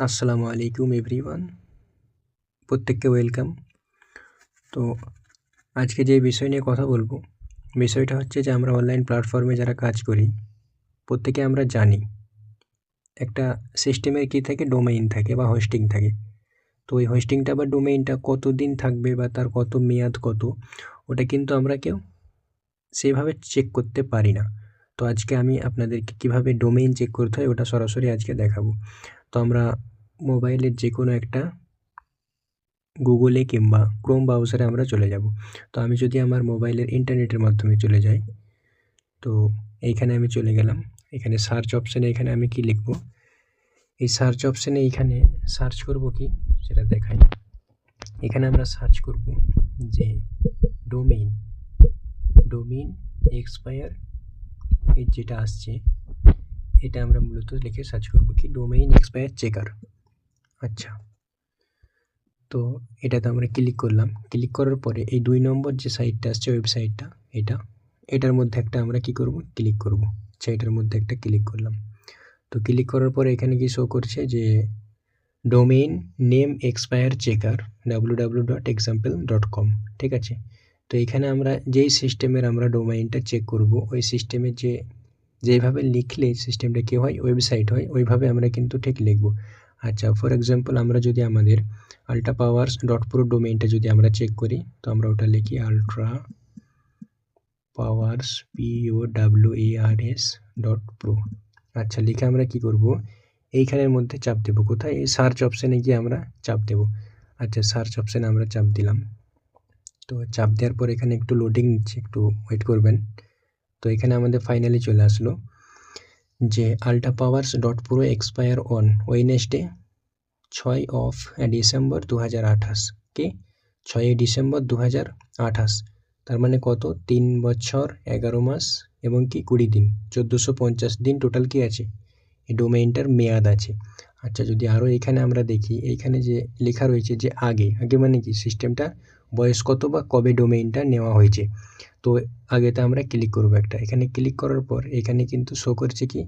আসসালামু আলাইকুম এভরিওয়ান, প্রত্যেককে ওয়েলকাম। তো আজকে যে বিষয় নিয়ে কথা বলবো, বিষয়টা হচ্ছে যে আমরা অনলাইন প্ল্যাটফর্মে যারা কাজ করি প্রত্যেকে আমরা জানি একটা সিস্টেমের কী থাকে, ডোমেইন থাকে বা হোস্টিং থাকে। তো ওই হোস্টিংটা বা ডোমেইনটা কতদিন থাকবে বা তার কত মেয়াদ কত, ওটা কিন্তু আমরা কেউ সেভাবে চেক করতে পারি না। তো আজকে আমি আপনাদেরকে কীভাবে ডোমেইন চেক করতে হয় ওটা সরাসরি আজকে দেখাবো। তো আমরা মোবাইলের যে কোনো একটা গুগলে কিংবা ক্রোম ব্রাউজারে আমরা চলে যাব। তো আমি যদি আমার মোবাইলের ইন্টারনেটের মাধ্যমে চলে যাই, তো এইখানে আমি চলে গেলাম। এখানে সার্চ অপশানে এখানে আমি কি লিখব, এই সার্চ অপশানে এইখানে সার্চ করব কি সেটা দেখাই। এখানে আমরা সার্চ করব যে ডোমেইন এক্সপায়ার, এই যেটা আসছে এটা আমরা মূলত লিখে সার্চ করব কি ডোমেইন এক্সপায়ার চেকার। আচ্ছা, তো এটাতে আমরা ক্লিক করলাম। ক্লিক করার পরে এই 2 নম্বর যে সাইটটা আসছে ওয়েবসাইটটা, এটার মধ্যে একটা আমরা কি করব, ক্লিক করব। আচ্ছা, এটার মধ্যে একটা ক্লিক করলাম। তো ক্লিক করার পরে এখানে কি শো করছে যে domain name expire checker www.example.com, ঠিক আছে। তো এখানে আমরা যেই সিস্টেমের আমরা ডোমেইনটা চেক করব, ওই সিস্টেমের যেভাবে লিখলে সিস্টেমটা কী হয়, ওয়েবসাইট হয়, ওইভাবে আমরা কিন্তু ঠিক লিখব। আচ্ছা, ফর এক্সাম্পল আমরা যদি আমাদের ultraPowers.pro ডোমেইনটা যদি আমরা চেক করি, তো আমরা ওটা লিখি ultraPowers POWERS.pro। আচ্ছা, লিখে আমরা কি করব, এইখানের মধ্যে চাপ দেব। কোথায়? এই সার্চ অপশানে গিয়ে আমরা চাপ দেব। আচ্ছা, সার্চ অপশানে আমরা চাপ দিলাম। তো চাপ দেওয়ার পর এখানে একটু লোডিং নিচ্ছে, একটু ওয়েট করবেন। তো এখানে আমাদের ফাইনালি চলে আসলো যে ultraPowers.pro expire on Wednesday 6 December 2028, কি 6 ডিসেম্বর 2028, তার মানে কত, 3 বছর 11 মাস এবং কি 20 দিন, 1450 দিন টোটাল কি আছে, এই ডোমেইনটার মেয়াদ আছে। আচ্ছা, যদি আরও এখানে আমরা দেখি, এইখানে যে লেখা রয়েছে যে আগে মানে কি সিস্টেমটা বয়স কত বা কবে ডোমেইনটা নেওয়া হয়েছে। তো আগেতে আমরা ক্লিক করব একটা। এখানে ক্লিক করার পর এখানে কিন্তু শো করছে কি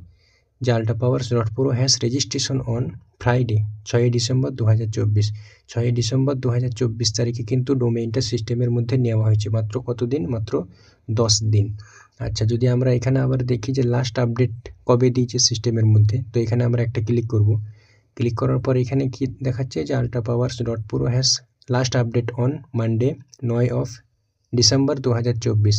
যে ultraPowers.pro has registration on Friday 6 December 2024। 6 December 2024 তারিখে কিন্তু ডোমেইনটা সিস্টেমের মধ্যে নেওয়া হয়েছে। মাত্র কতদিন? মাত্র 10 দিন। আচ্ছা, যদি আমরা এখানে আবার দেখি যে লাস্ট আপডেট কবে দিয়েছে সিস্টেমের মধ্যে, তো এখানে আমরা একটা ক্লিক করব। ক্লিক করার পর এখানে কি দেখাচ্ছে যে ultraPowers.pro has last update on Monday 9 December 2024।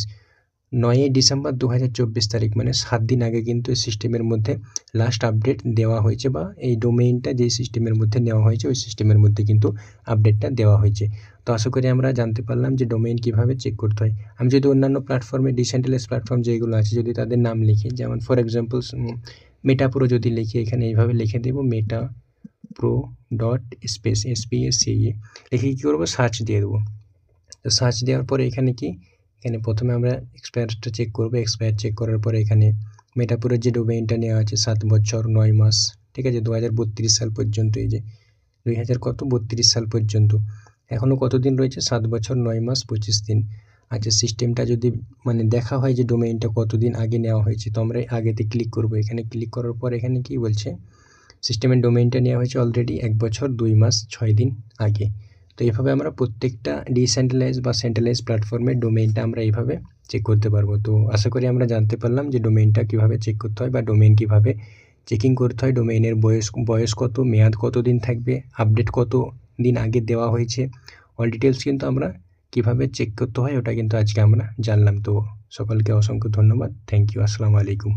9 December 2024 তারিখ, মানে 7 দিন আগে কিন্তু এই সিস্টেমের মধ্যে লাস্ট আপডেট দেওয়া হয়েছে, বা এই ডোমেইনটা যেই সিস্টেমের মধ্যে নেওয়া হয়েছে ওই সিস্টেমের মধ্যে কিন্তু আপডেটটা দেওয়া হয়েছে। তো আশা করি আমরা জানতে পারলাম যে ডোমেইন কীভাবে চেক করতে হয়। আমি যদি অন্যান্য প্ল্যাটফর্মে ডিসেন্ট্রালাইজড প্ল্যাটফর্ম যেগুলো আছে যদি তাদের নাম লিখি, যেমন ফর এক্সাম্পল মেটাপ্রো যদি লিখি, এখানে এইভাবে লিখে দেবো metapro.space SPACE, লিখে কী করবো, সার্চ দিয়ে দেবো। তো সার্চ দেওয়ার পরে এখানে এখানে প্রথমে আমরা এক্সপায়ারটা চেক করব। এক্সপায়ার চেক করার পরে এখানে মেটাপুরের যে ডোমেইনটা নেওয়া আছে 7 বছর 9 মাস, ঠিক আছে, 2032 সাল পর্যন্ত, এই যে 2032 সাল পর্যন্ত, এখনও কতদিন রয়েছে, 7 বছর 9 মাস 25 দিন। আচ্ছা, সিস্টেমটা যদি মানে দেখা হয় যে ডোমেইনটা কতদিন আগে নেওয়া হয়েছে, তো আমরা আগেতে ক্লিক করব। এখানে ক্লিক করার পর এখানে কি বলছে, সিস্টেমের ডোমেইনটা নেওয়া হয়েছে অলরেডি 1 বছর 2 মাস 6 দিন আগে। তো এইভাবে আমরা প্রত্যেকটা ডিসেন্ট্রালাইজ বা সেন্ট্রালাইজ প্ল্যাটফর্মের ডোমেইনটা আমরা এইভাবে চেক করতে পারবো। তো আশা করি আমরা জানতে পারলাম যে ডোমেইনটা কীভাবে চেক করতে হয় বা ডোমেইন কীভাবে চেকিং করতে হয়, ডোমেইনের বয়স কত, মেয়াদ কত দিন থাকবে, আপডেট কত দিন আগে দেওয়া হয়েছে, অল ডিটেলস কিন্তু আমরা কীভাবে চেক করতে হয় ওটা কিন্তু আজকে আমরা জানলাম। তো সকলকে অসংখ্য ধন্যবাদ, থ্যাংক ইউ, আসসালামু আলাইকুম।